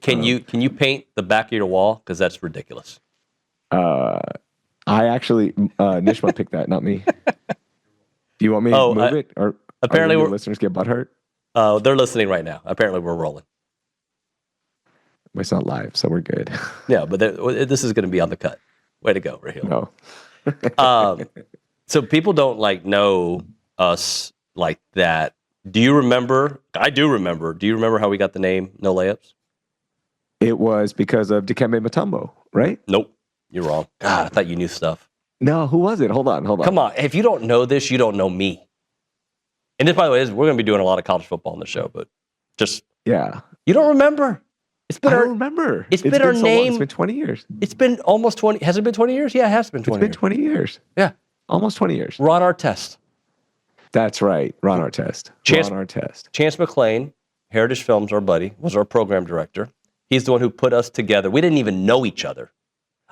Can you paint the back of your wall? Because that's ridiculous. I actually, Nishma picked that, not me. Do you want me to move it? Or apparently your listeners get butthurt? They're listening right now. Apparently we're rolling. It's not live, so we're good. Yeah, but this is going to be on the cut. Way to go, Raheel. No. So people don't know us like that. Do you remember? I do remember. Do you remember how we got the name No Layups? It was because of Dikembe Mutombo, right? Nope. You're wrong. God, I thought you knew stuff. No, who was it? Hold on. Come on. If you don't know this, you don't know me. And this, by the way, we're going to be doing a lot of college football on the show, but just... Yeah. You don't remember. I don't remember. It's been our so name. Long. It's been 20 years. It's been almost 20. Has it been 20 years? Yeah, it has been 20 years. It's been 20 years. Yeah. Almost 20 years. Ron Artest. That's right. Ron Artest. Chance McClain, Heritage Films, our buddy, was our program director. He's the one who put us together. We didn't even know each other.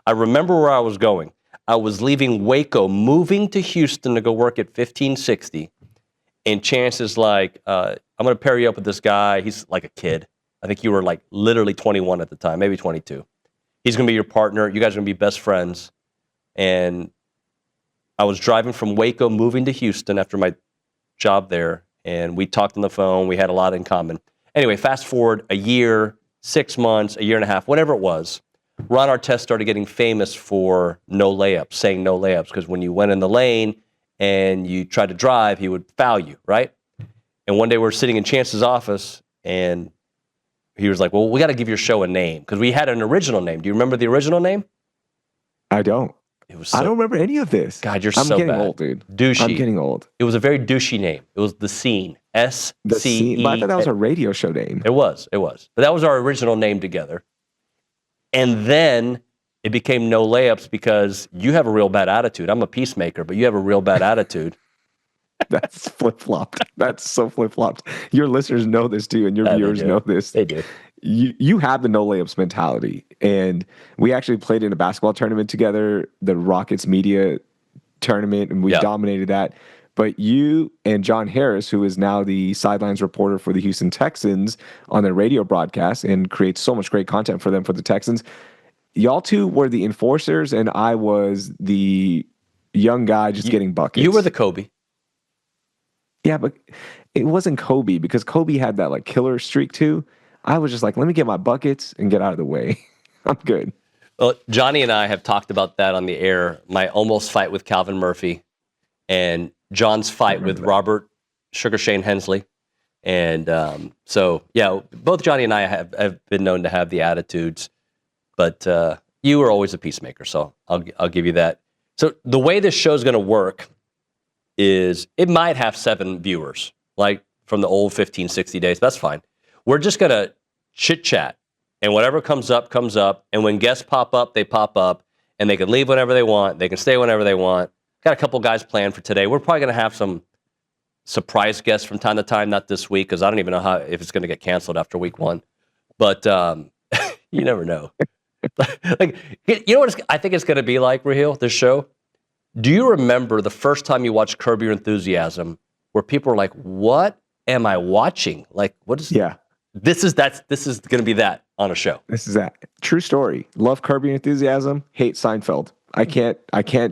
I remember where I was going. I was leaving Waco, moving to Houston to go work at 1560. And Chance is like, I'm going to pair you up with this guy. He's like a kid. I think you were literally 21 at the time, maybe 22. He's going to be your partner. You guys are going to be best friends. And I was driving from Waco, moving to Houston after my job there. And we talked on the phone. We had a lot in common. Anyway, fast forward a year, 6 months, a year and a half, whatever it was. Ron Artest started getting famous for no layups, saying no layups, because when you went in the lane and you tried to drive, he would foul you, right? And one day we're sitting in Chance's office, and he was like, well, we got to give your show a name, because we had an original name. Do you remember the original name? I don't. It was I don't remember any of this. God, you're I'm so getting bad. old, dude. Douchey. I'm getting old. It was a very douchey name. It was The Scene. S-C-E. But I thought that was a radio show name. It was. But that was our original name together. And then it became No Layups because you have a real bad attitude. I'm a peacemaker, but you have a real bad attitude. That's flip-flopped. That's so flip-flopped. Your listeners know this too, and your viewers know this. They do. You have the no layups mentality. And we actually played in a basketball tournament together, the Rockets Media tournament, and we dominated that. But you and John Harris, who is now the sidelines reporter for the Houston Texans on their radio broadcast and creates so much great content for them for the Texans, y'all two were the enforcers, and I was the young guy just getting buckets. You were the Kobe. Yeah, but it wasn't Kobe, because Kobe had that killer streak too. I was just like, let me get my buckets and get out of the way. I'm good. Well, Johnny and I have talked about that on the air. My almost fight with Calvin Murphy and John's fight with Robert Sugar Shane Hensley. And so, yeah, both Johnny and I have been known to have the attitudes. But you were always a peacemaker, so I'll give you that. So the way this show's going to work is it might have 7 viewers, like from the old 15, 60 days. That's fine. We're just going to chit-chat, and whatever comes up, comes up. And when guests pop up, they pop up, and they can leave whenever they want. They can stay whenever they want. Got a couple guys planned for today. We're probably going to have some surprise guests from time to time, not this week, because I don't even know if it's going to get canceled after week 1. But you never know. You know what I think it's going to be like, Raheel, this show? Do you remember the first time you watched Curb Your Enthusiasm, where people were like, what am I watching? What is... Yeah. This is going to be that on a show. This is that. True story. Love Curb Your Enthusiasm. Hate Seinfeld. I can't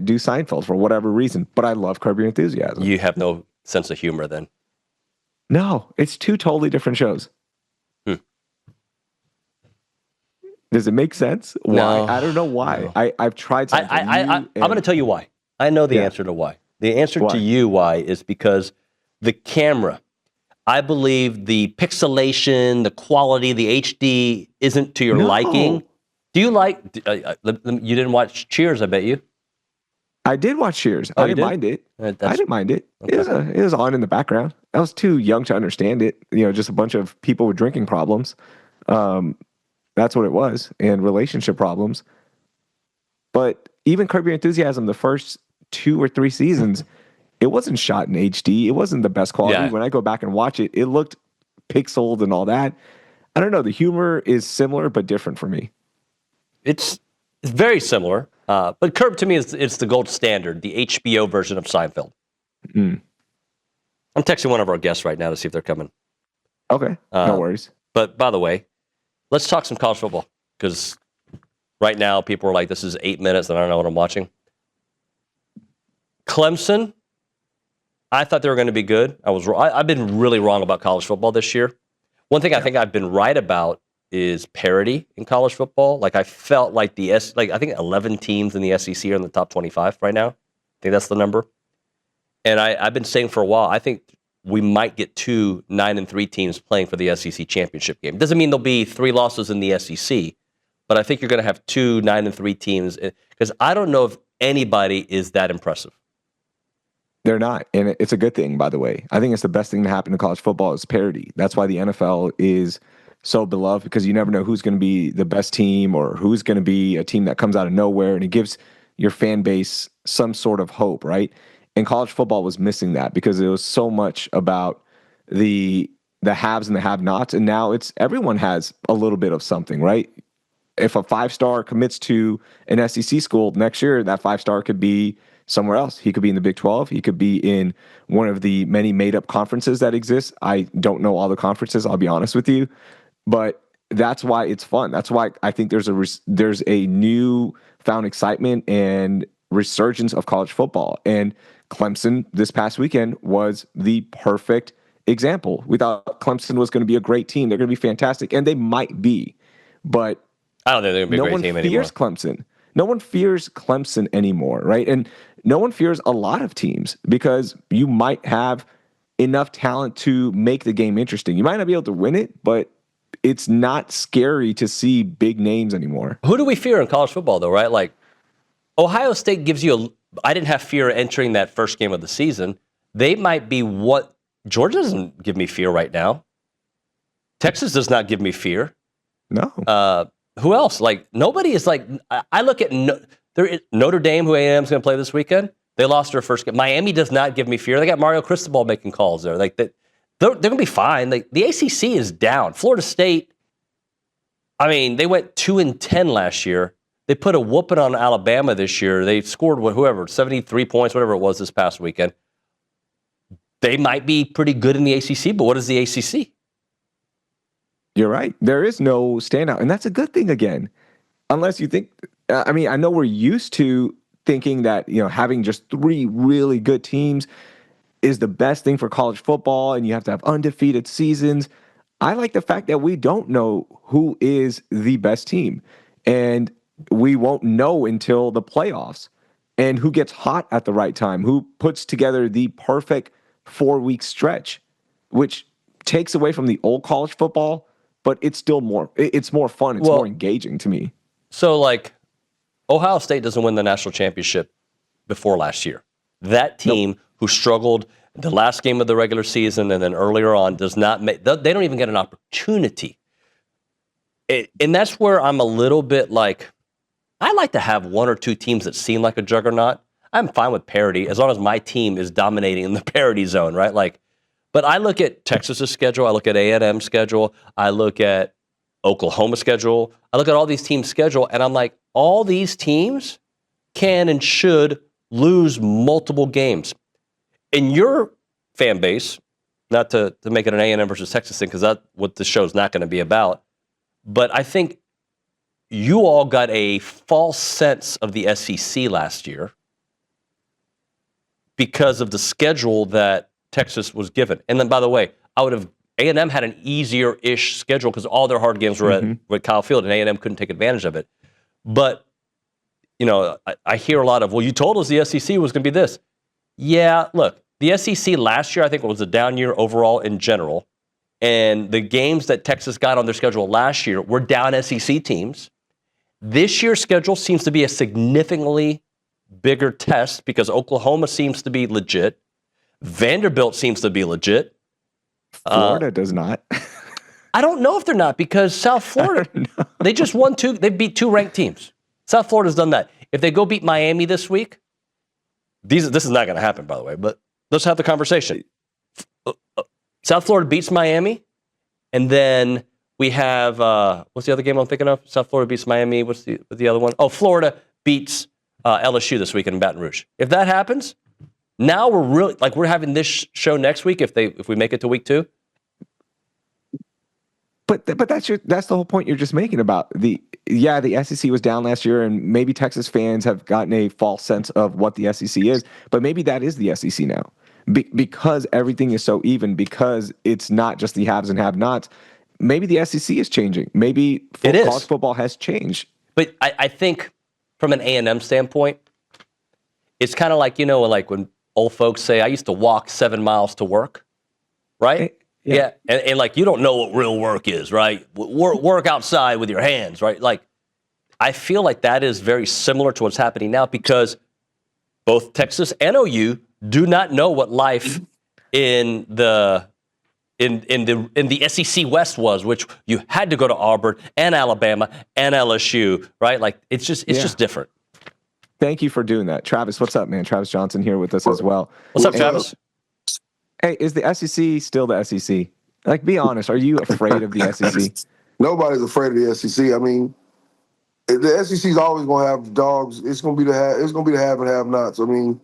do Seinfeld for whatever reason, but I love Curb Your Enthusiasm. You have no sense of humor then. No, it's 2 totally different shows. Does it make sense? Why? No. I don't know why. No. I've tried Seinfeld. I'm going to tell you why. I know the answer to why. The answer to you why is because the camera, I believe the pixelation, the quality, the HD isn't to your liking. Do you you didn't watch Cheers, I bet you? I did watch Cheers. I didn't mind it. I didn't mind it. Okay. It was on in the background. I was too young to understand it. Just a bunch of people with drinking problems. That's what it was. And relationship problems. But even Curb Your Enthusiasm, the first 2 or 3 seasons, it wasn't shot in HD. It wasn't the best quality. Yeah. When I go back and watch it, it looked pixeled and all that. I don't know. The humor is similar but different for me. It's very similar. But Curb to me it's the gold standard, the HBO version of Seinfeld. I'm texting one of our guests right now to see if they're coming. Okay. No worries. But by the way, let's talk some college football, because right now people are like, this is 8 minutes and I don't know what I'm watching. Clemson, I thought they were going to be good. I've been really wrong about college football this year. One thing I think I've been right about is parity in college football. Like, I felt like I think 11 teams in the SEC are in the top 25 right now. I think that's the number. And I've been saying for a while, I think we might get 2 9-3 teams playing for the SEC championship game. Doesn't mean there'll be 3 losses in the SEC, but I think you're going to have 2 9-3 teams, because I don't know if anybody is that impressive. They're not, and it's a good thing, by the way. I think it's the best thing to happen to college football is parity. That's why the NFL is so beloved, because you never know who's going to be the best team or who's going to be a team that comes out of nowhere, and it gives your fan base some sort of hope, right? And college football was missing that because it was so much about the haves and the have-nots, and now it's everyone has a little bit of something, right? If a 5-star commits to an SEC school next year, that 5-star could be somewhere else. He could be in the Big 12. He could be in one of the many made-up conferences that exist. I don't know all the conferences, I'll be honest with you, but that's why it's fun. That's why I think there's a new found excitement and resurgence of college football. And Clemson this past weekend was the perfect example. We thought Clemson was going to be a great team. They're going to be fantastic, and they might be, but I don't think they're going to be a great team anymore. No one fears Clemson. No one fears Clemson anymore, right? And no one fears a lot of teams because you might have enough talent to make the game interesting. You might not be able to win it, but it's not scary to see big names anymore. Who do we fear in college football, though, right? Like, Ohio State gives you I didn't have fear entering that first game of the season. They might be what Georgia doesn't give me fear right now. Texas does not give me fear. No. Who else? Like, nobody is like, I look at Notre Dame, who A&M is going to play this weekend. They lost their first game. Miami does not give me fear. They got Mario Cristobal making calls there. Like, they're going to be fine. Like, the ACC is down. Florida State, I mean, they went 2-10 last year. They put a whooping on Alabama this year. They scored 73 points, whatever it was this past weekend. They might be pretty good in the ACC, but what is the ACC? You're right. There is no standout, and that's a good thing again. Unless you think, I mean, I know we're used to thinking that, having just 3 really good teams is the best thing for college football, and you have to have undefeated seasons. I like the fact that we don't know who is the best team, and we won't know until the playoffs, and who gets hot at the right time, who puts together the perfect 4-week stretch, which takes away from the old college football, but it's more fun. It's more engaging to me. So, like, Ohio State doesn't win the national championship before last year. That team who struggled the last game of the regular season and then earlier on does not make, they don't even get an opportunity. And that's where I'm a little bit like, I like to have 1 or 2 teams that seem like a juggernaut. I'm fine with parity as long as my team is dominating in the parity zone, right? Like, but I look at Texas's schedule, I look at A&M's schedule, I look at Oklahoma's schedule, I look at all these teams' schedule, and I'm like, all these teams can and should lose multiple games. In your fan base, not to make it an A&M versus Texas thing, because that's what the show's not going to be about, but I think you all got a false sense of the SEC last year because of the schedule that Texas was given. And then, by the way, A&M had an easier-ish schedule because all their hard games were at Kyle Field, and A&M couldn't take advantage of it. But, I hear a lot of, well, you told us the SEC was going to be this. Yeah, look, the SEC last year, I think, was a down year overall in general. And the games that Texas got on their schedule last year were down SEC teams. This year's schedule seems to be a significantly bigger test because Oklahoma seems to be legit. Vanderbilt seems to be legit. Florida does not. I don't know if they're not because South Florida, they just won 2. They beat 2 ranked teams. South Florida's done that. If they go beat Miami this week, this is not going to happen, by the way, but let's have the conversation. South Florida beats Miami, and then we have, what's the other game I'm thinking of? South Florida beats Miami. What's the other one? Oh, Florida beats LSU this weekend in Baton Rouge. If that happens, now we're really, like, we're having this show next week if we make it to week 2. But that's the whole point you're just making about the SEC was down last year, and maybe Texas fans have gotten a false sense of what the SEC is, but maybe that is the SEC now. Because everything is so even, because it's not just the haves and have-nots. Maybe the SEC is changing. Maybe college football has changed. But I think from an A&M standpoint, it's kind of like, like when old folks say, I used to walk 7 miles to work, right? Yeah. And like, you don't know what real work is, right? Work outside with your hands, right? Like, I feel like that is very similar to what's happening now, because both Texas and OU do not know what life in the SEC West was, which you had to go to Auburn and Alabama and LSU, right? Like, it's just different. Thank you for doing that. Travis, what's up, man? Travis Johnson here with us as well. What's up, Travis? Hey, is the SEC still the SEC? Like, be honest. Are you afraid of the SEC? Nobody's afraid of the SEC. I mean, the SEC is always going to have dogs. It's going to be the have and have-nots. I mean,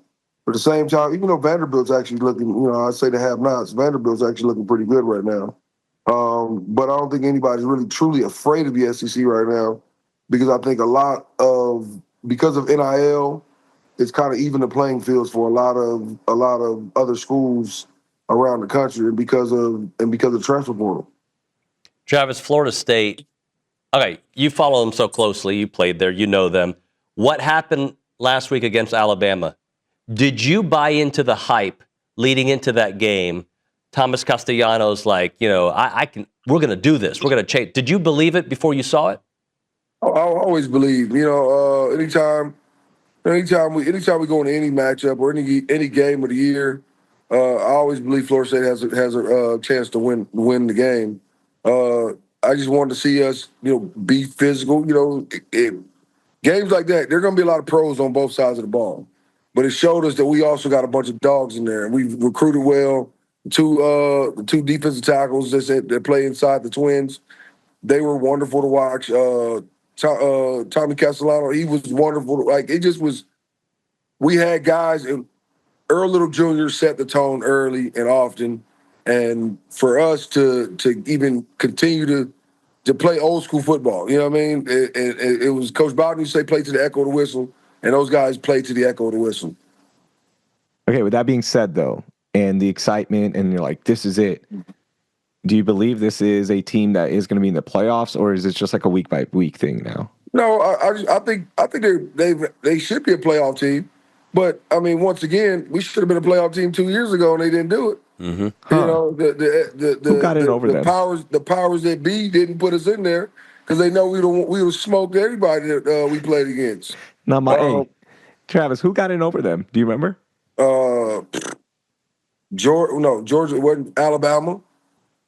at the same time, even though Vanderbilt's actually looking, I say the have-nots, Vanderbilt's actually looking pretty good right now. But I don't think anybody's really truly afraid of the SEC right now, because I think because of NIL, it's kind of even the playing fields for a lot of other schools around the country, and because of transfer portal. Travis, Florida State. Okay, you follow them so closely. You played there. You know them. What happened last week against Alabama? Did you buy into the hype leading into that game? Thomas Castellanos, like, we're going to do this. We're going to change. Did you believe it before you saw it? I always believe. Anytime we go into any matchup or any game of the year, I always believe Florida State has a chance to win the game. I just wanted to see us, be physical. Games like that, there are going to be a lot of pros on both sides of the ball. But it showed us that we also got a bunch of dogs in there. We've recruited well. The two defensive tackles that play inside the Twins, they were wonderful to watch. Tommy Castellano, he was wonderful. Like, it just was. We had guys, and Earl Little Jr. set the tone early and often, and for us to even continue to play old school football, you know what I mean? It was Coach Bowden who say play to the echo of the whistle, and those guys played to the echo of the whistle. Okay, with that being said, though, and the excitement, and you're like, this is it. Do you believe this is a team that is going to be in the playoffs, or is it just like a week by week thing now? No, I think they should be a playoff team, but I mean, once again, we should have been a playoff team 2 years ago, and they didn't do it. Mm-hmm. Who got in over them? The powers that be didn't put us in there because they know we would smoke everybody that we played against. Travis, who got in over them? Do you remember? Georgia. It wasn't Alabama.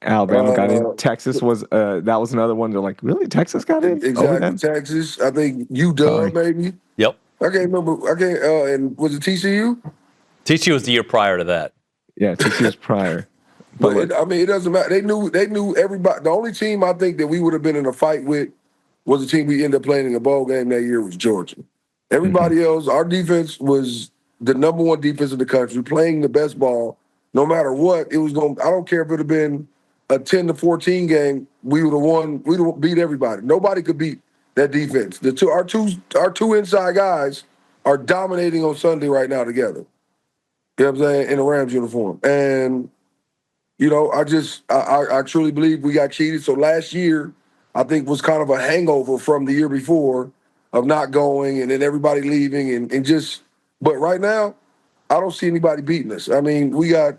Alabama got in. Texas was that was another one. They're like, really? Texas got in? Exactly. Texas. I think UW maybe. Yep. I can't remember. And was it TCU? TCU was the year prior to that. Yeah, TCU was prior. But it doesn't matter. They knew everybody. The only team I think that we would have been in a fight with was the team we ended up playing in a bowl game that year was Georgia. Everybody else, our defense was the number one defense in the country, playing the best ball. No matter what, it was going. I don't care if it would have been a 10-14 game. We would have won. We would have beat everybody. Nobody could beat that defense. Our two inside guys are dominating on Sunday right now together. You know what I'm saying? In a Rams uniform. And, I truly believe we got cheated. So last year, I think was kind of a hangover from the year before of not going and then everybody leaving and just, but right now, I don't see anybody beating us. I mean, we got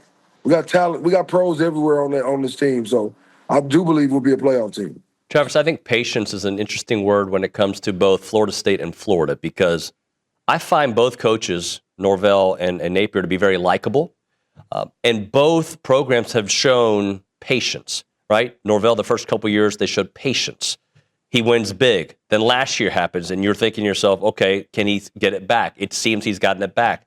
talent, we got pros everywhere on this team. So I do believe we'll be a playoff team. Travis, I think patience is an interesting word when it comes to both Florida State and Florida, because I find both coaches, Norvell and Napier, to be very likable. And both programs have shown patience, right? Norvell, the first couple years, they showed patience. He wins big. Then last year happens, and you're thinking to yourself, okay, can he get it back? It seems he's gotten it back.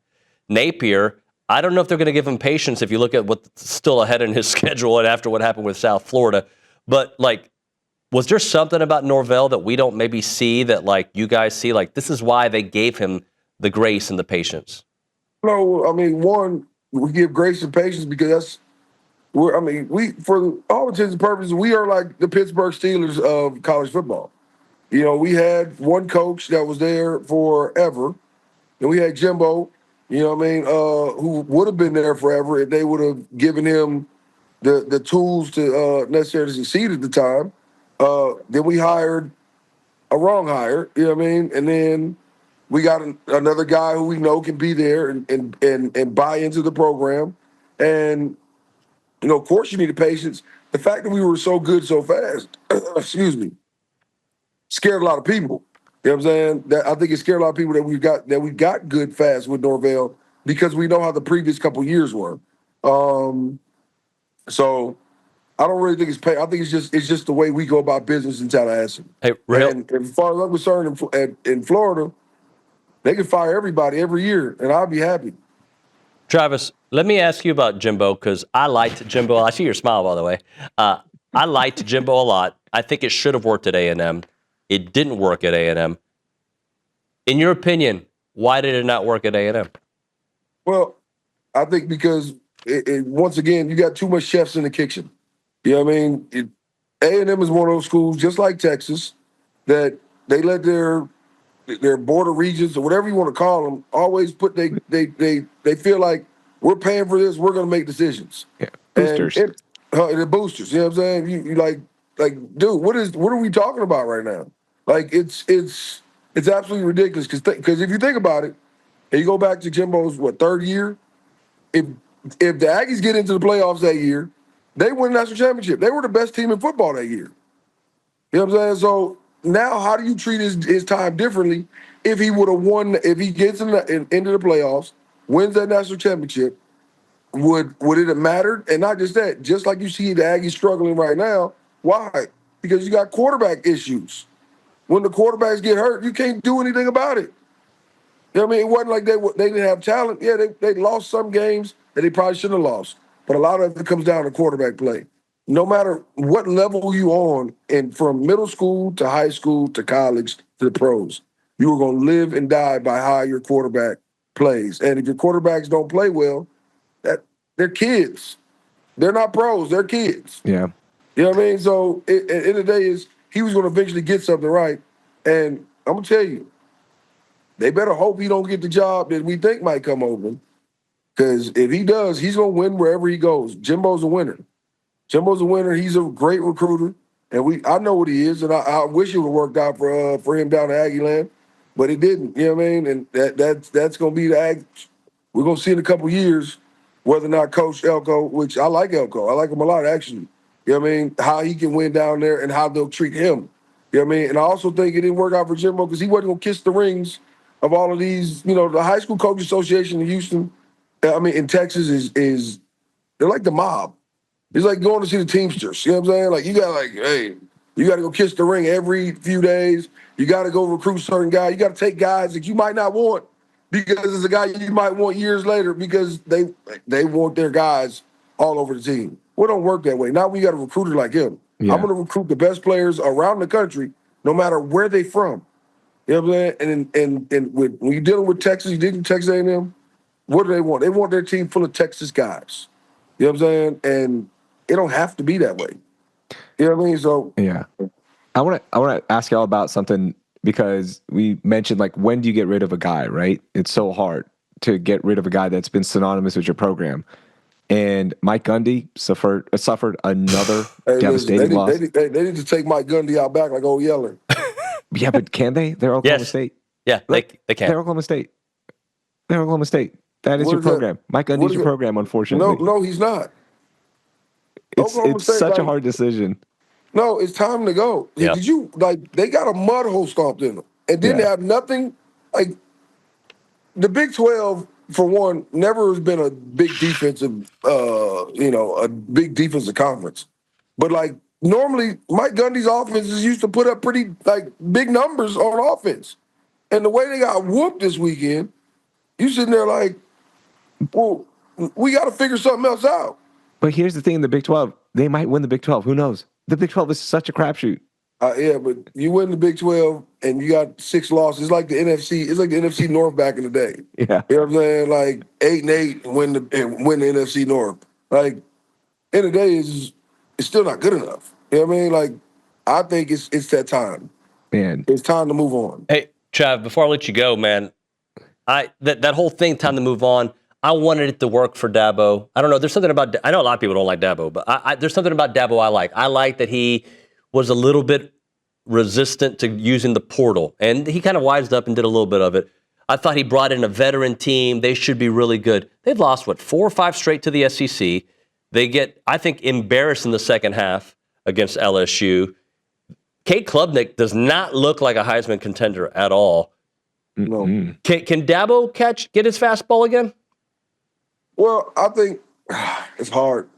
Napier, I don't know if they're going to give him patience if you look at what's still ahead in his schedule and after what happened with South Florida. But, was there something about Norvell that we don't maybe see that, you guys see? This is why they gave him the grace and the patience. No, I mean, one, we give grace and patience because we for all intents and purposes, we are like the Pittsburgh Steelers of college football. We had one coach that was there forever, and we had Jimbo. Who would have been there forever if they would have given him the tools to necessarily succeed at the time. Then we hired a wrong hire, and then we got another guy who we know can be there and buy into the program. And of course, you need patience. The fact that we were so good so fast, excuse me, scared a lot of people. You know what I'm saying? I think it scared a lot of people that we got good fast with Norvell because we know how the previous couple years were. So I don't really think it's pay. I think it's just the way we go about business in Tallahassee. Hey, Raheel. And as far as I'm concerned, in Florida, they can fire everybody every year, and I'll be happy. Travis, let me ask you about Jimbo, because I liked Jimbo. I see your smile, by the way. I liked Jimbo a lot. I think it should have worked at A&M. It didn't work at A&M. In your opinion, why did it not work at A&M? Well, I think because, once again, you got too much chefs in the kitchen. You know what I mean? A&M is one of those schools, just like Texas, that they let their border regions or whatever you want to call them always put they feel like we're paying for this, we're going to make decisions. Yeah, boosters. And the boosters, you know what I'm saying? You like, dude, what are we talking about right now? Like it's absolutely ridiculous because if you think about it, and you go back to Jimbo's third year, if the Aggies get into the playoffs that year, they win the national championship. They were the best team in football that year. You know what I'm saying? So now, how do you treat his time differently if he would have won? If he gets into the playoffs, wins that national championship, would it have mattered? And not just that, just like you see the Aggies struggling right now. Why? Because you got quarterback issues. When the quarterbacks get hurt, you can't do anything about it. You know what I mean? It wasn't like they didn't have talent. Yeah, they lost some games that they probably shouldn't have lost. But a lot of it comes down to quarterback play. No matter what level you on, and from middle school to high school to college to the pros, you are going to live and die by how your quarterback plays. And if your quarterbacks don't play well, they're kids. They're not pros. They're kids. Yeah. You know what I mean? So at the end of the day, he was going to eventually get something right. And I'm going to tell you, they better hope he don't get the job that we think might come open. Because if he does, he's going to win wherever he goes. Jimbo's a winner. Jimbo's a winner. He's a great recruiter. And I know what he is. And I wish it would have worked out for him down in Aggie land. But it didn't. You know what I mean? And that's going to be the Ag. We're going to see in a couple years whether or not Coach Elko, which I like Elko. I like him a lot, actually. You know what I mean? How he can win down there and how they'll treat him. You know what I mean? And I also think it didn't work out for Jimbo because he wasn't going to kiss the rings of all of these. The High School Coach Association in Houston, in Texas is they're like the mob. It's like going to see the Teamsters. You know what I'm saying? Like, you got to go kiss the ring every few days. You got to go recruit certain guys. You got to take guys that you might not want because it's a guy you might want years later because they want their guys all over the team. Well, it don't work that way. Now we got a recruiter like him. Yeah. I'm going to recruit the best players around the country, no matter where they from. You know what I'm saying? And when you're dealing with Texas, you dealing with Texas A&M, what do they want? They want their team full of Texas guys. You know what I'm saying? And it don't have to be that way. You know what I mean? So yeah, I want to ask y'all about something because we mentioned when do you get rid of a guy? Right? It's so hard to get rid of a guy that's been synonymous with your program. And Mike Gundy suffered another devastating loss. They need to take Mike Gundy out back like old Yeller. Yeah, but can they? They're Oklahoma State. Yeah, they can. They're Oklahoma State. That is your program. Mike Gundy's your program, unfortunately. No, he's not. It's such a hard decision. No, it's time to go. Yep. Did you they got a mud hole stomped in them and didn't have nothing the Big 12. For one, never has been a big defensive, a big defensive conference. But normally, Mike Gundy's offenses used to put up pretty big numbers on offense. And the way they got whooped this weekend, you sitting there well, we got to figure something else out. But here's the thing: in the Big 12, they might win the Big 12. Who knows? The Big 12 is such a crapshoot. Yeah, but you win the Big 12 and you got 6 losses. It's like the NFC. It's like the NFC North back in the day. Yeah, you know what I'm saying? 8-8 and win the NFC North. end of the day, it's still not good enough. You know what I mean? Like, I think it's that time. Man, it's time to move on. Hey, Trav, before I let you go, man, that whole thing, time to move on. I wanted it to work for Dabo. I don't know. There's something about. I know a lot of people don't like Dabo, but there's something about Dabo I like. I like that he was a little bit resistant to using the portal, and he kind of wised up and did a little bit of it. I thought he brought in a veteran team. They should be really good. They've lost, 4 or 5 straight to the SEC. They get, I think, embarrassed in the second half against LSU. Kate Klubnik does not look like a Heisman contender at all. No. Can Dabo get his fastball again? Well, I think it's hard.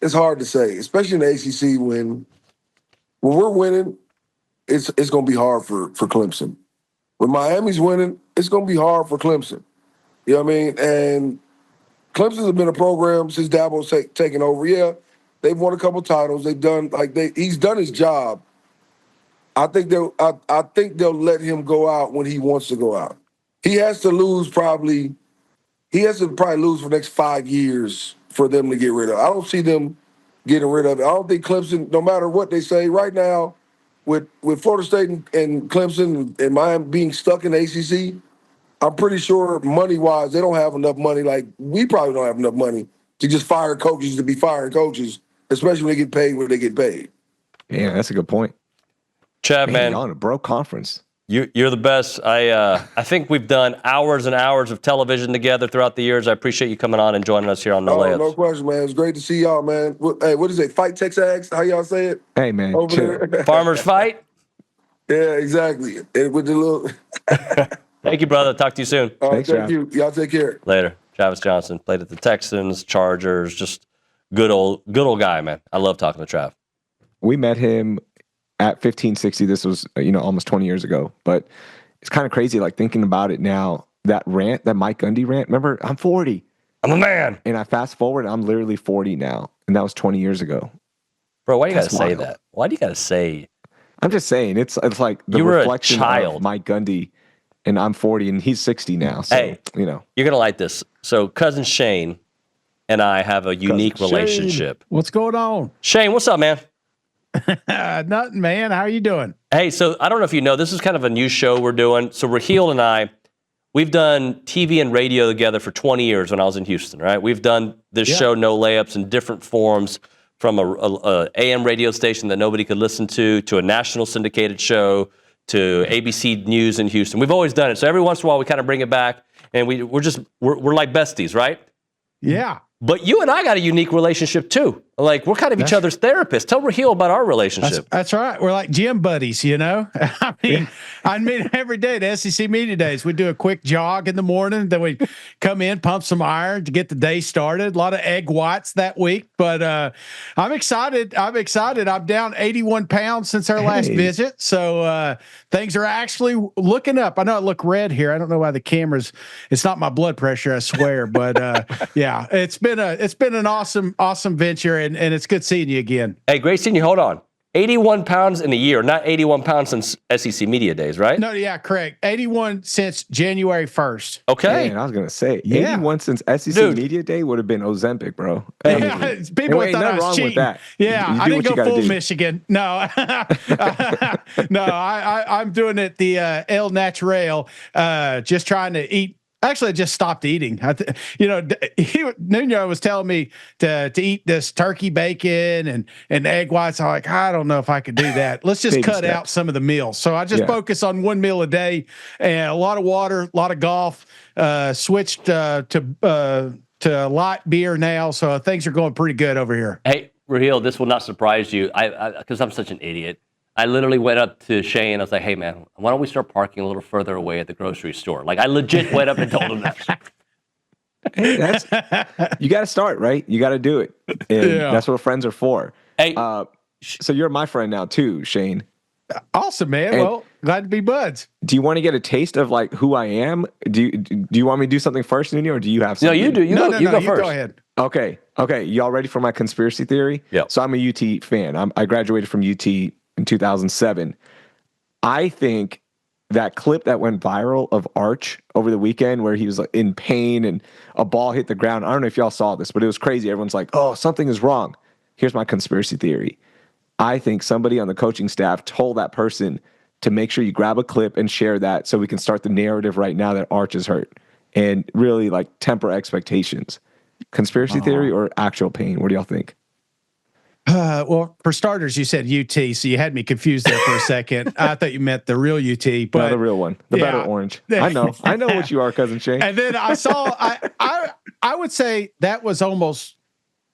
It's hard to say, especially in the ACC when we're winning, it's going to be hard for Clemson. When Miami's winning, it's going to be hard for Clemson. You know what I mean? And Clemson's has been a program since Dabo's taken over. Yeah, they've won a couple titles. They've done he's done his job. I think they'll let him go out when he wants to go out. He has to probably lose for the next 5 years for them to get rid of. I don't see them getting rid of it. I don't think Clemson, no matter what they say right now, with Florida State and Clemson and Miami being stuck in the ACC, I'm pretty sure money-wise they don't have enough money. Like, we probably don't have enough money to just fire coaches to be firing coaches, especially when they get paid what they get paid. Yeah, that's a good point. Chad, man, on a broke conference. You're the best. I think we've done hours and hours of television together throughout the years. I appreciate you coming on and joining us here on No Layups. No question, man. It's great to see y'all, man. Hey, what is it? Fight Texans? How y'all say it? Hey, man. Over there. Farmers fight? Yeah, exactly. And with the little. Thank you, brother. Talk to you soon. Thank you. Y'all take care. Later. Travis Johnson played at the Texans, Chargers. Just good old guy, man. I love talking to Trav. We met him at 1560. This was, almost 20 years ago. But it's kind of crazy, like, thinking about it now. That Mike Gundy rant, remember, I'm 40. I'm a man. And I fast forward, I'm literally 40 now. And that was 20 years ago. Bro, why do you got to say that? Why do you got to say? I'm just saying, it's like the reflection of Mike Gundy. And I'm 40 and he's 60 now. So, hey, you're going to like this. So Cousin Shane and I have a unique relationship. What's going on? Shane, what's up, man? Nothing, man. How are you doing? Hey, so I don't know if you know, this is kind of a new show we're doing. So Raheel and I, we've done TV and radio together for 20 years when I was in Houston, right? We've done this show, No Layups, in different forms, from a AM radio station that nobody could listen to a national syndicated show, to ABC News in Houston. We've always done it. So every once in a while, we kind of bring it back, and we're like besties, right? Yeah. But you and I got a unique relationship, too. Like, we're kind of each other's therapists. Tell Raheel about our relationship. That's right. We're like gym buddies, I mean, every day, the SEC Media Days, we do a quick jog in the morning. Then we come in, pump some iron to get the day started. A lot of egg whites that week. But I'm excited. I'm down 81 pounds since our last visit. So things are actually looking up. I know I look red here. I don't know why the camera's – it's not my blood pressure, I swear. But, yeah, it's been an awesome venture. And it's good seeing you again. Hey, great seeing you. Hold on. 81 pounds in a year, not 81 pounds since SEC Media Days, right? No, yeah, correct. 81 since January 1st. Okay. Man, I was going to say, 81 since SEC Media Day would have been Ozempic, bro. Yeah, people thought I was cheating. With that. Yeah, I didn't go full Michigan. No. No, I'm doing it the El Natural, just trying to eat. Actually, I just stopped eating. Nuño was telling me to eat this turkey bacon and egg whites. I'm like, I don't know if I could do that. Let's just cut out some of the meals. So I just focus on one meal a day and a lot of water, a lot of golf. Switched to light beer now, so things are going pretty good over here. Hey, Raheel, this will not surprise you, because I'm such an idiot. I literally went up to Shane. I was like, hey, man, why don't we start parking a little further away at the grocery store? Like, I legit went up and told him that. Hey, you got to start, right? You got to do it. And that's what friends are for. Hey, so you're my friend now, too, Shane. Awesome, man. And well, glad to be buds. Do you want to get a taste of, like, who I am? Do you want me to do something first, Nuño, or do you have something? No, you do. You go first. You go ahead. Okay. Y'all ready for my conspiracy theory? Yeah. So I'm a UT fan. I graduated from UT in 2007. I think that clip that went viral of Arch over the weekend where he was like, in pain and a ball hit the ground. I don't know if y'all saw this, but it was crazy. Everyone's like, oh, something is wrong. Here's my conspiracy theory. I think somebody on the coaching staff told that person to make sure you grab a clip and share that so we can start the narrative right now that Arch is hurt and really like temper expectations. Conspiracy theory or actual pain? What do y'all think? Well, for starters, you said UT, so you had me confused there for a second. I thought you meant the real UT, but no, the real one, the better orange. I know what you are, Cousin Shane. And then I saw, I would say that was almost,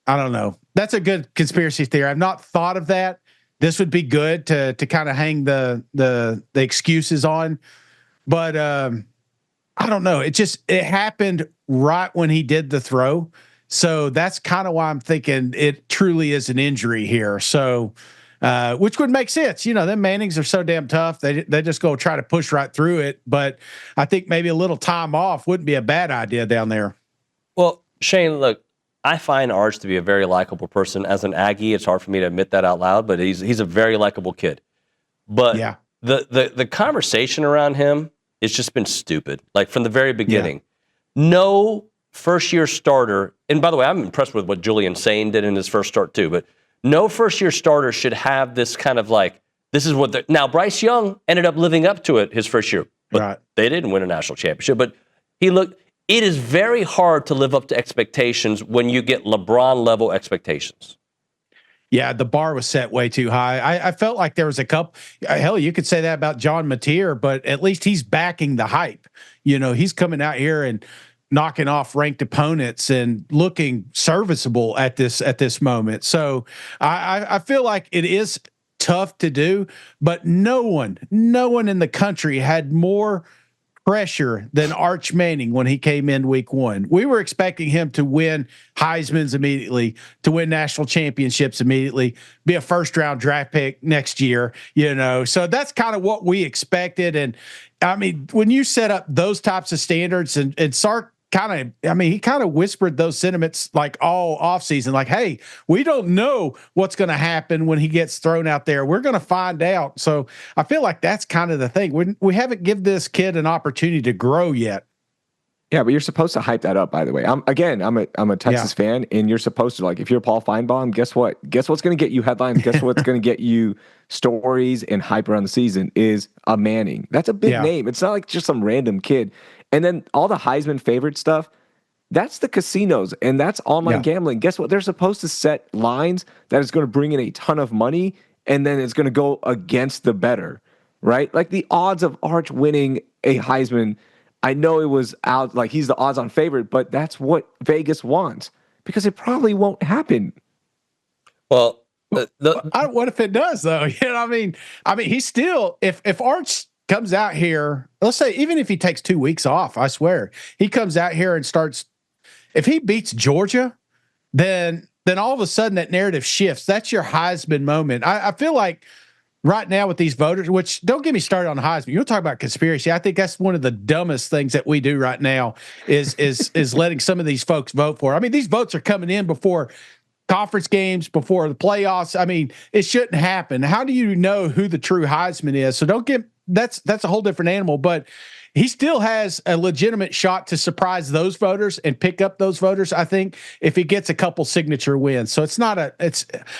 I don't know. That's a good conspiracy theory. I've not thought of that. This would be good to kind of hang the excuses on, but I don't know. It happened right when he did the throw. So that's kind of why I'm thinking it truly is an injury here. So, which would make sense. You know, them Mannings are so damn tough. They just go try to push right through it. But I think maybe a little time off wouldn't be a bad idea down there. Well, Shane, look, I find Arch to be a very likable person. As an Aggie, it's hard for me to admit that out loud, but he's a very likable kid. But yeah, the conversation around him has just been stupid. Like from the very beginning. Yeah. No first-year starter, and by the way, I'm impressed with what Julian Sain did in his first start too, but no first-year starter should have this kind of like, this is what now Bryce Young ended up living up to it his first year, but they didn't win a national championship. But it is very hard to live up to expectations when you get LeBron-level expectations. Yeah, the bar was set way too high. I felt like there was a couple, hell, you could say that about John Mateer, but at least he's backing the hype. You know, he's coming out here and knocking off ranked opponents and looking serviceable at this moment. So I feel like it is tough to do, but no one in the country had more pressure than Arch Manning when he came in week one. We were expecting him to win Heisman's immediately, to win national championships immediately, be a first round draft pick next year, you know. So that's kind of what we expected. And I mean, when you set up those types of standards and Sark he kind of whispered those sentiments like all offseason, like, hey, we don't know what's going to happen when he gets thrown out there. We're going to find out. So I feel like that's kind of the thing. We haven't given this kid an opportunity to grow yet. Yeah, but you're supposed to hype that up, by the way. I'm a Texas fan, and you're supposed to, like, if you're Paul Feinbaum, guess what? Guess what's going to get you headlines? Guess what's going to get you stories and hype around the season is a Manning. That's a big name. It's not like just some random kid. And then all the Heisman favorite stuff, that's the casinos, and that's online gambling. Guess what? They're supposed to set lines that is going to bring in a ton of money, and then it's going to go against the bettor, right? Like the odds of Arch winning a Heisman, I know it was out, like he's the odds-on favorite, but that's what Vegas wants because it probably won't happen. Well, what if it does, though? You know, I mean, he's still if Arch comes out here, let's say even if he takes 2 weeks off, I swear he comes out here and starts. If he beats Georgia, then all of a sudden that narrative shifts. That's your Heisman moment. I feel like right now with these voters, which don't get me started on Heisman. You'll talk about conspiracy. I think that's one of the dumbest things that we do right now is letting some of these folks vote for. I mean, these votes are coming in before conference games, before the playoffs. I mean, it shouldn't happen. How do you know who the true Heisman is? So don't get that's a whole different animal, but he still has a legitimate shot to surprise those voters and pick up those voters, I think, if he gets a couple signature wins. So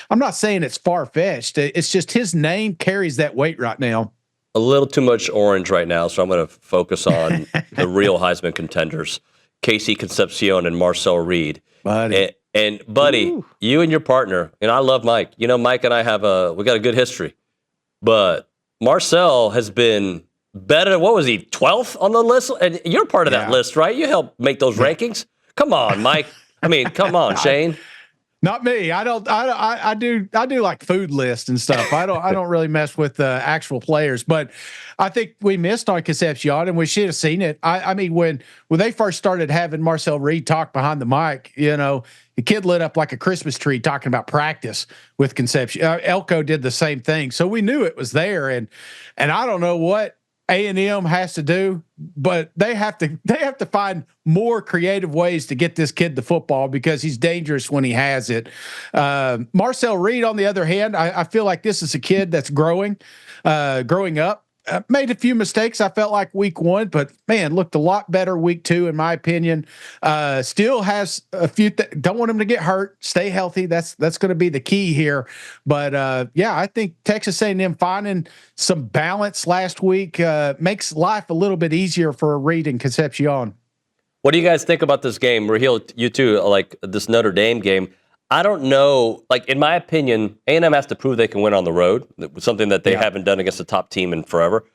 I'm not saying it's far-fetched. It's just his name carries that weight right now. A little too much orange right now, so I'm going to focus on the real Heisman contenders, Casey Concepcion and Marcel Reed. Buddy. And buddy, ooh, you and your partner, and I love Mike. You know, Mike and I we got a good history. But Marcel has been better. What was he, 12th on the list? And you're part of that list, right? You helped make those rankings. Come on, Mike. I mean, come on, Shane. Not me. I do like food lists and stuff. I don't really mess with actual players, but I think we missed on Concepcion and we should have seen it. I mean, when they first started having Marcel Reed talk behind the mic, you know, the kid lit up like a Christmas tree talking about practice with Concepcion. Elko did the same thing. So we knew it was there. And I don't know what A&M has to do, but they have to find more creative ways to get this kid to football because he's dangerous when he has it. Marcel Reed, on the other hand, I feel like this is a kid that's growing up. made a few mistakes, I felt like week 1, but man, looked a lot better week 2, in my opinion. Still has a few, don't want him to get hurt, stay healthy. That's going to be the key here. But I think Texas A&M finding some balance last week makes life a little bit easier for Reed and Concepcion. What do you guys think about this game? Raheel, you too, like this Notre Dame game. I don't know. Like, in my opinion, A&M has to prove they can win on the road, something that they haven't done against a top team in forever.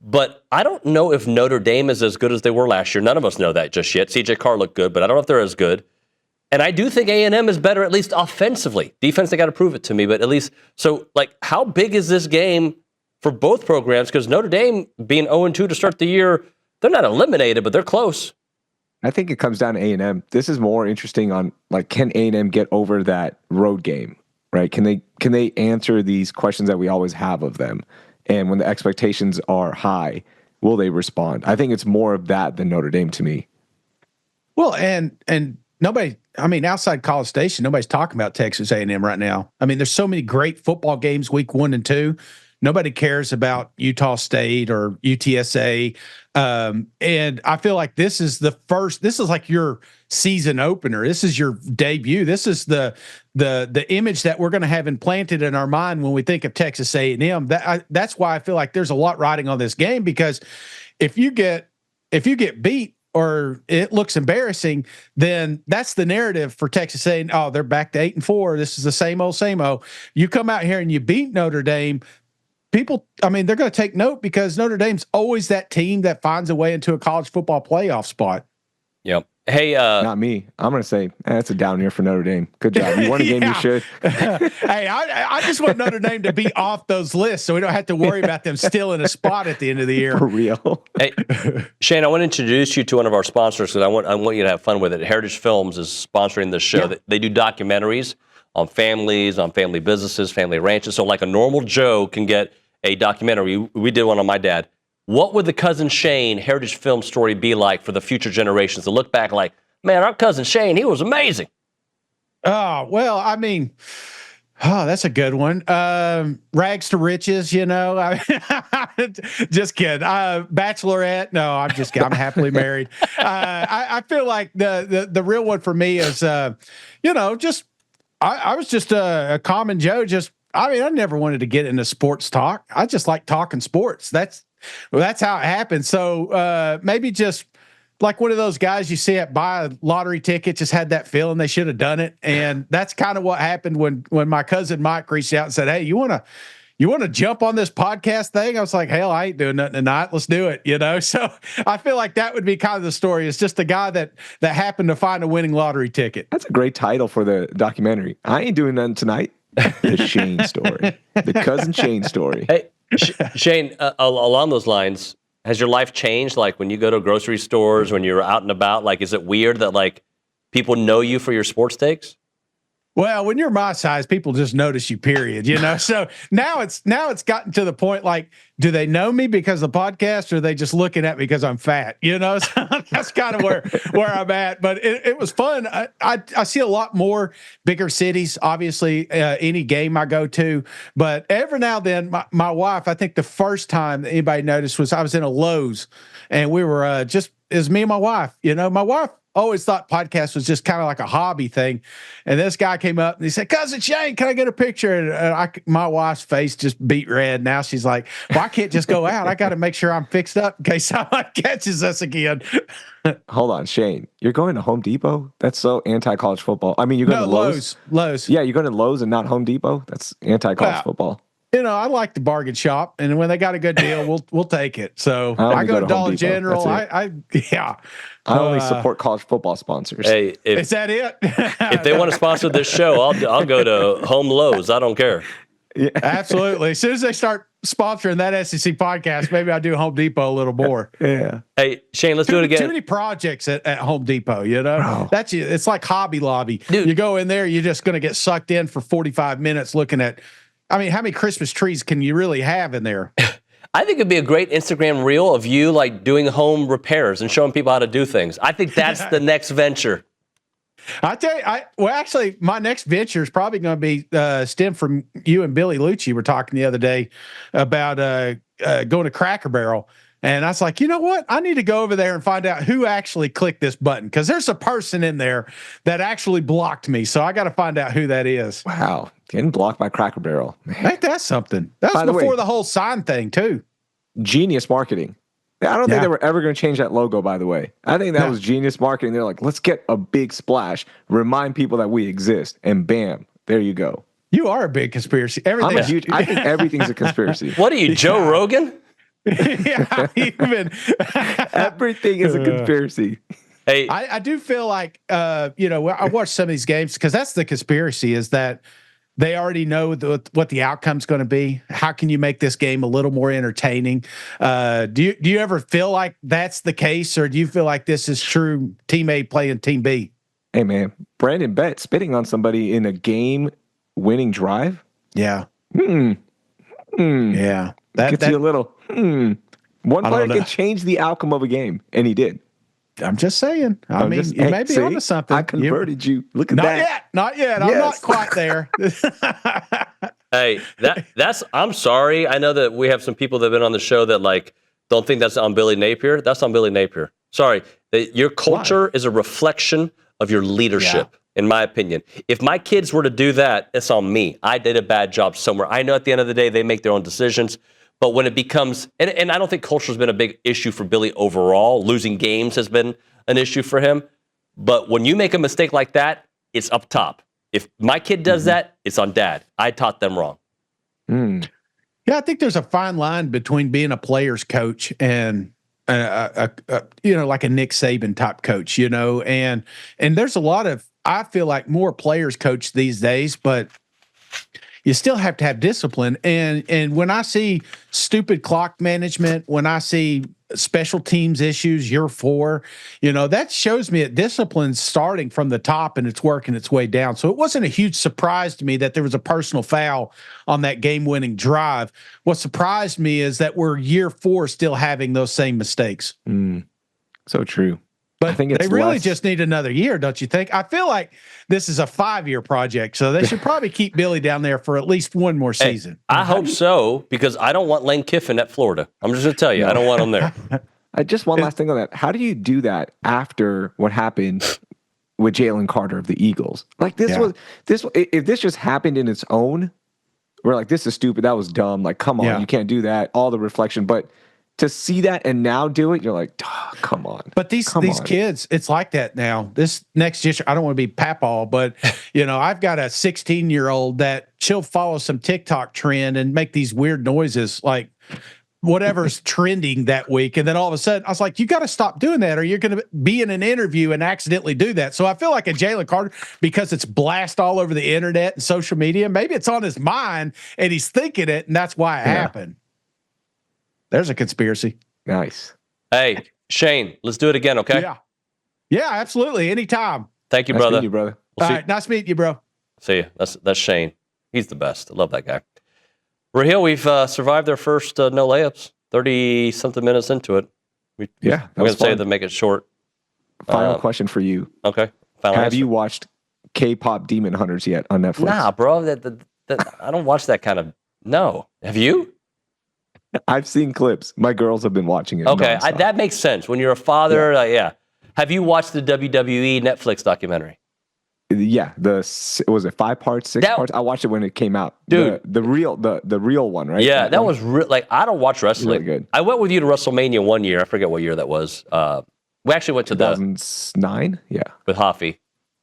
But I don't know if Notre Dame is as good as they were last year. None of us know that just yet. C.J. Carr looked good, but I don't know if they're as good. And I do think A&M is better, at least offensively. Defense, they got to prove it to me, but at least. So, like, how big is this game for both programs? Because Notre Dame being 0-2 to start the year, they're not eliminated, but they're close. I think it comes down to A&M. This is more interesting on, like, can A&M get over that road game, right? Can they answer these questions that we always have of them? And when the expectations are high, will they respond? I think it's more of that than Notre Dame to me. Well, and nobody, I mean, outside College Station, nobody's talking about Texas A&M right now. I mean, there's so many great football games week 1 and 2. Nobody cares about Utah State or UTSA. And I feel like this is like your season opener. This is your debut. This is the image that we're going to have implanted in our mind when we think of Texas A&M. That's why I feel like there's a lot riding on this game, because if you get beat or it looks embarrassing, then that's the narrative for Texas saying, oh, they're back to 8-4. This is the same old, same old. You come out here and you beat Notre Dame. People, I mean, they're going to take note because Notre Dame's always that team that finds a way into a college football playoff spot. Yep. Hey, not me. I'm going to say that's a down year for Notre Dame. Good job. You won a game you should. Hey, I just want Notre Dame to be off those lists so we don't have to worry about them still in a spot at the end of the year. For real. Hey, Shane, I want to introduce you to one of our sponsors because I want you to have fun with it. Heritage Films is sponsoring this show. Yeah. They do documentaries on families, on family businesses, family ranches. So like a normal Joe can get a documentary. We did one on my dad. What would the Cousin Shane Heritage Film story be like for the future generations to look back like, man, our cousin Shane, he was amazing? Oh, well, I mean, that's a good one. Rags to riches, you know. Just kidding. Bachelorette. No, I'm just kidding. I'm happily married. I feel like the real one for me is, I was just a common Joe. I never wanted to get into sports talk. I just like talking sports. That's how it happened. So maybe just like one of those guys you see at buy a lottery ticket, just had that feeling they should have done it. And that's kind of what happened when my cousin Mike reached out and said, hey, you want to jump on this podcast thing? I was like, hell, I ain't doing nothing tonight. Let's do it. So I feel like that would be kind of the story. It's just the guy that happened to find a winning lottery ticket. That's a great title for the documentary. I ain't doing nothing tonight. The Shane story. The Cousin Shane story. Hey, Shane, along those lines, has your life changed? Like when you go to grocery stores, when you're out and about, like, is it weird that like people know you for your sports takes? Well, when you're my size, people just notice you, period, So now it's gotten to the point, like, do they know me because of the podcast or are they just looking at me because I'm fat, So that's kind of where I'm at. But it was fun. I see a lot more bigger cities, obviously, any game I go to. But every now and then, my wife, I think the first time that anybody noticed was I was in a Lowe's and we were it was me and my wife, My wife always thought podcast was just kind of like a hobby thing. And this guy came up and he said, Cousin Shane, can I get a picture? And my wife's face just beat red. Now she's like, well, I can't just go out. I got to make sure I'm fixed up in case someone catches us again. Hold on, Shane. You're going to Home Depot? That's so anti-college football. I mean, you're going to Lowe's? Lowe's. Yeah, you're going to Lowe's and not Home Depot? That's anti-college football. I like the bargain shop, and when they got a good deal, we'll take it. So I go to Dollar General. I only support college football sponsors. Hey, is that it? If they want to sponsor this show, I'll go to Home Lowe's. I don't care. Yeah. Absolutely. As soon as they start sponsoring that SEC podcast, maybe I'll do Home Depot a little more. Yeah. Hey, Shane, let's do it again. Too many projects at Home Depot, Oh. It's like Hobby Lobby. Dude. You go in there, you're just going to get sucked in for 45 minutes looking at. I mean, how many Christmas trees can you really have in there? I think it'd be a great Instagram reel of you like doing home repairs and showing people how to do things. I think that's the next venture. I tell you, actually, my next venture is probably going to be stem from you and Billy Lucci were talking the other day about going to Cracker Barrel. And I was like, you know what? I need to go over there and find out who actually clicked this button, because there's a person in there that actually blocked me. So I got to find out who that is. Wow. Getting blocked by Cracker Barrel. Man. Ain't that something? That was before the whole sign thing, too. Genius marketing. I don't think they were ever going to change that logo, by the way. I think that was genius marketing. They're like, let's get a big splash, remind people that we exist, and bam, there you go. You are a big conspiracy. I think everything's a conspiracy. What are you, Joe Rogan? Everything is a conspiracy. Hey, I do feel like, I watch some of these games because that's the conspiracy, is that they already know what the outcome's going to be. How can you make this game a little more entertaining? Do you ever feel like that's the case, or do you feel like this is true Team A playing Team B? Hey, man, Brandon Bett spitting on somebody in a game-winning drive? Yeah. Yeah. That gets you a little, One player can change the outcome of a game, and he did. I'm just saying. You may be onto something. I converted you. Look at that. Not yet. I'm not quite there. Hey, I'm sorry. I know that we have some people that have been on the show that don't think that's on Billy Napier. That's on Billy Napier. Sorry. Your culture is a reflection of your leadership, in my opinion. If my kids were to do that, it's on me. I did a bad job somewhere. I know at the end of the day, they make their own decisions. But when it becomes, and I don't think culture has been a big issue for Billy overall. Losing games has been an issue for him. But when you make a mistake like that, it's up top. If my kid does that, it's on dad. I taught them wrong. Yeah, I think there's a fine line between being a player's coach and like a Nick Saban type coach, and there's a lot of, I feel like, more players coach these days, but you still have to have discipline. And when I see stupid clock management, when I see special teams issues year 4, that shows me that discipline's starting from the top and it's working its way down. So it wasn't a huge surprise to me that there was a personal foul on that game-winning drive. What surprised me is that we're year 4 still having those same mistakes. So true. But I think they really just need another year, don't you think? I feel like this is a 5-year project, so they should probably keep Billy down there for at least one more season. I hope so, because I don't want Lane Kiffin at Florida. I'm just going to tell you, I don't want him there. Just one last thing on that. How do you do that after what happened with Jalen Carter of the Eagles? Like if this just happened in its own, we're like, this is stupid, that was dumb. Like, come on, you can't do that. All the reflection, but to see that and now do it, you're like, oh, come on. But these kids, it's like that now. This next generation, I don't want to be papal, but I've got a 16-year-old that she'll follow some TikTok trend and make these weird noises, like whatever's trending that week. And then all of a sudden, I was like, you got to stop doing that, or you're going to be in an interview and accidentally do that. So I feel like a Jalen Carter, because it's blast all over the internet and social media, maybe it's on his mind and he's thinking it, and that's why it happened. There's a conspiracy. Nice. Hey, Shane, let's do it again, okay? Yeah, absolutely. Anytime. Thank you, nice brother. Meet you, brother. All right, nice meeting you, bro. See you. That's Shane. He's the best. I love that guy. Raheel, we've survived our first no layups. 30-something minutes into it. We're going to say to make it short. Final question for you. Okay. Have you watched K-pop Demon Hunters yet on Netflix? Nah, bro. I don't watch that kind of. No. Have you? I've seen clips. My girls have been watching it. Okay, that makes sense. When you're a father, Have you watched the WWE Netflix documentary? Yeah, was it 5 parts, 6 parts? I watched it when it came out. Dude, the real one, right? Yeah, that was I don't watch wrestling. Really good. I went with you to WrestleMania one year. I forget what year that was. We actually went to 2009. With Hoffy.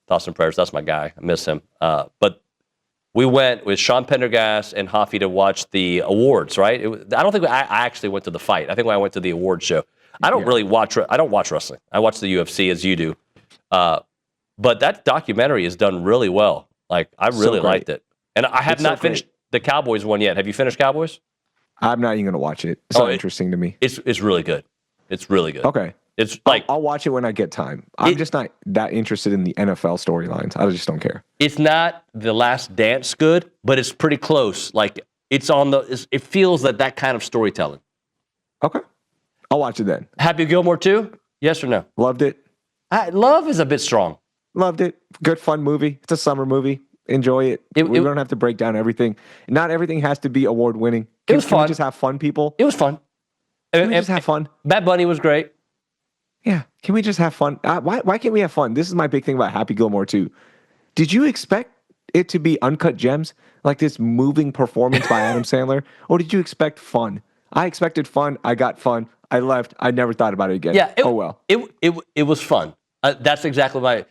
Thoughts and prayers. That's my guy. I miss him. But we went with Sean Pendergast and Hoffy to watch the awards, right? I don't think I actually went to the fight. I think I went to the award show. I don't really watch wrestling. I watch the UFC as you do. But that documentary is done really well. Like, I really liked it. And I have not finished the Cowboys one yet. Have you finished Cowboys? I'm not even going to watch it. It's so interesting to me. It's really good. It's really good. Okay. It's like I'll watch it when I get time. I'm just not that interested in the NFL storylines. I just don't care. It's not The Last Dance good, but it's pretty close. Like, it feels that kind of storytelling. Okay. I'll watch it then. Happy Gilmore too? Yes or no? Loved it. Love is a bit strong. Loved it. Good fun movie. It's a summer movie. Enjoy it. We don't have to break down everything. Not everything has to be award winning. It was fun. Can we just have fun, people? It was fun. Can we just have fun? Bad Bunny was great. Yeah. Can we just have fun? Why can't we have fun? This is my big thing about Happy Gilmore too. Did you expect it to be uncut gems, like this moving performance by Adam Sandler, or did you expect fun? I expected fun. I got fun. I left. I never thought about it again. Yeah. Well. It was fun. That's exactly my.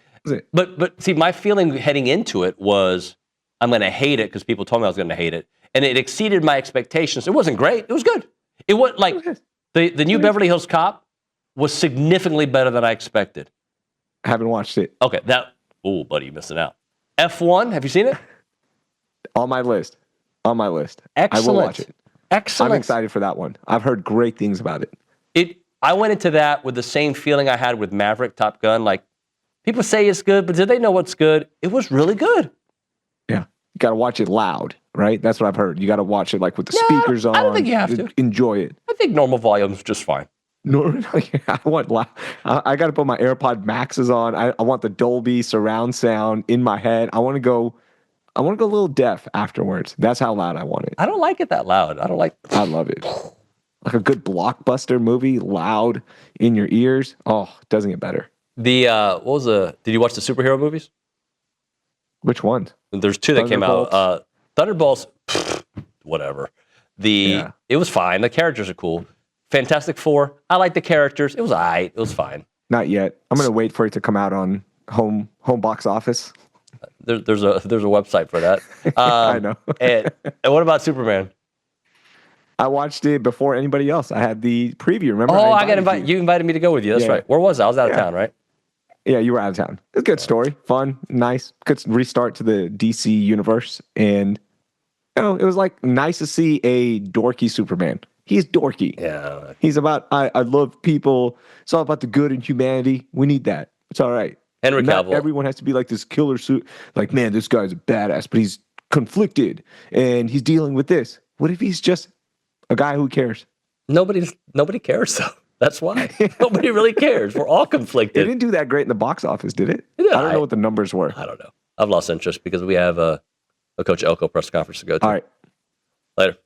But see, my feeling heading into it was I'm going to hate it because people told me I was going to hate it, and it exceeded my expectations. It wasn't great. It was good. It was like the new Beverly Hills Cop was significantly better than I expected. I haven't watched it. Okay, buddy, you're missing out. F1, have you seen it? On my list. Excellent. I will watch it. Excellent. I'm excited for that one. I've heard great things about it. I went into that with the same feeling I had with Maverick, Top Gun. Like, people say it's good, but did they know what's good? It was really good. Yeah. You got to watch it loud, right? That's what I've heard. You got to watch it like with the speakers on. I don't think you have to. Enjoy it. I think normal volume is just fine. No, I want loud. I got to put my AirPod Maxes on. I want the Dolby surround sound in my head. I want to go a little deaf afterwards. That's how loud I want it. I don't like it that loud. I love it. Like a good blockbuster movie, loud in your ears. Oh, it doesn't get better. Did you watch the superhero movies? Which ones? There's two that came out. Thunderbolts, whatever. It was fine. The characters are cool. Fantastic Four, I like the characters. It was all right. It was fine. Not yet. I'm going to wait for it to come out on home box office. There's a website for that. I know. and what about Superman? I watched it before anybody else. I had the preview. Remember? Oh, I got invited. You invited me to go with you. That's right. Where was I? I was out of town, right? Yeah, you were out of town. It's a good story. Fun, nice. Good restart to the DC universe. And it was like nice to see a dorky Superman. He's dorky. Yeah. He's about, I love people. It's all about the good and humanity. We need that. It's all right. Henry Not Cavill. everyone has to be like this killer suit. Like, man, this guy's a badass, but he's conflicted and he's dealing with this. What if he's just a guy who cares? Nobody cares, though. That's why. Nobody really cares. We're all conflicted. It didn't do that great in the box office, did it? Yeah, I don't know what the numbers were. I don't know. I've lost interest because we have a Coach Elko press conference to go to. All right. Later.